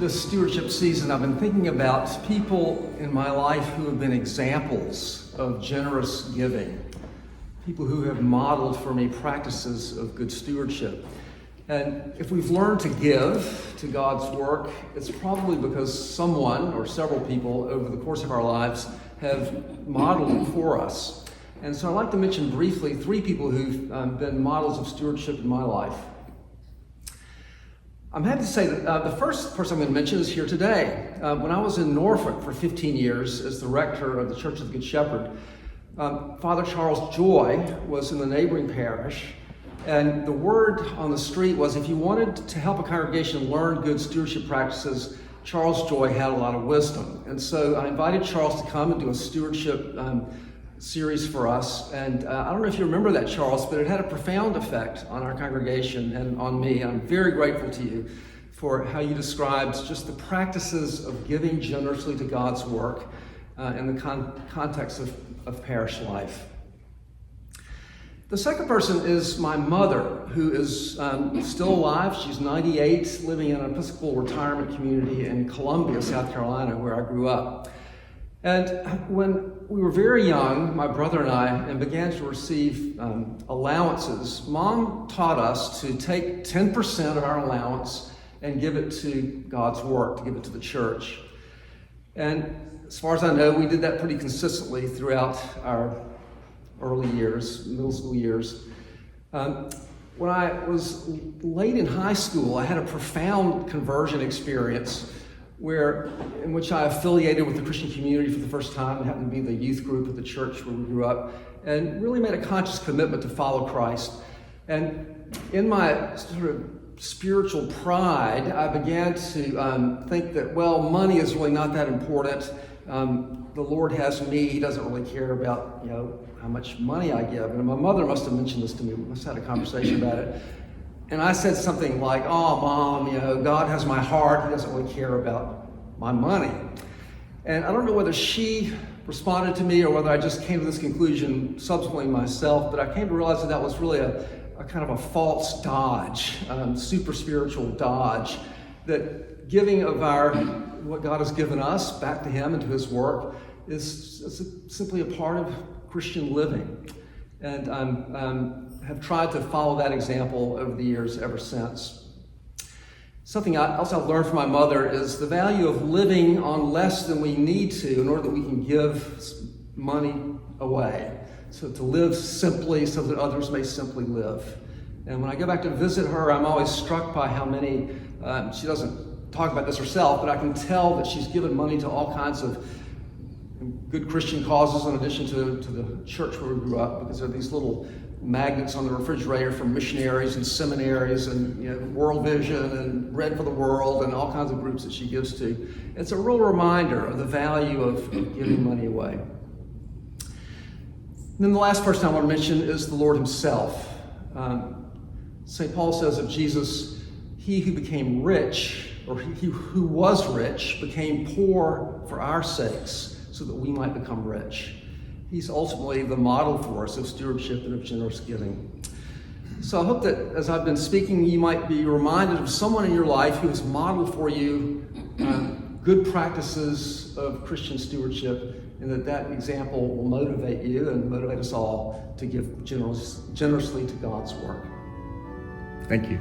this stewardship season, I've been thinking about people in my life who have been examples of generous giving, people who have modeled for me practices of good stewardship. And if we've learned to give to God's work, it's probably because someone or several people over the course of our lives have modeled it for us. And so I'd like to mention briefly three people who've been models of stewardship in my life. I'm happy to say that the first person I'm going to mention is here today. When I was in Norfolk for 15 years as the rector of the Church of the Good Shepherd, Father Charles Joy was in the neighboring parish, and the word on the street was if you wanted to help a congregation learn good stewardship practices, Charles Joy had a lot of wisdom. And so I invited Charles to come and do a stewardship series for us. And I don't know if you remember that, Charles, but it had a profound effect on our congregation and on me. I'm very grateful to you for how you described just the practices of giving generously to God's work in the context of parish life. The second person is my mother, who is still alive. She's 98, living in an Episcopal retirement community in Columbia, South Carolina, where I grew up. And when we were very young, my brother and I, began to receive allowances, Mom taught us to take 10% of our allowance and give it to God's work, to give it to the church. And as far as I know, we did that pretty consistently throughout our early years, middle school years. When I was late in high school, I had a profound conversion experience in which I affiliated with the Christian community for the first time. It happened to be the youth group at the church where we grew up, and really made a conscious commitment to follow Christ. And in my sort of spiritual pride, I began to think that, well, money is really not that important. The Lord has me. He doesn't really care about, how much money I give. And my mother must have mentioned this to me. We must have had a conversation about it. And I said something like, oh, Mom, God has my heart. He doesn't really care about my money. And I don't know whether she responded to me or whether I just came to this conclusion subsequently myself, but I came to realize that was really a kind of a false dodge, super spiritual dodge, that giving of what God has given us back to Him and to His work is simply a part of Christian living. And have tried to follow that example over the years ever since. Something else I've learned from my mother is the value of living on less than we need to in order that we can give money away. So to live simply so that others may simply live. And when I go back to visit her, I'm always struck by how many, she doesn't talk about this herself, but I can tell that she's given money to all kinds of good Christian causes in addition to the church where we grew up, because there are these little magnets on the refrigerator from missionaries and seminaries and World Vision and Bread for the World and all kinds of groups that she gives to. It's a real reminder of the value of giving money away. And then the last person I want to mention is the Lord Himself. St. Paul says of Jesus, He who became rich, or He who was rich, became poor for our sakes, so that we might become rich. He's ultimately the model for us of stewardship and of generous giving. So I hope that as I've been speaking, you might be reminded of someone in your life who has modeled for you good practices of Christian stewardship, and that example will motivate you and motivate us all to give generously to God's work. Thank you.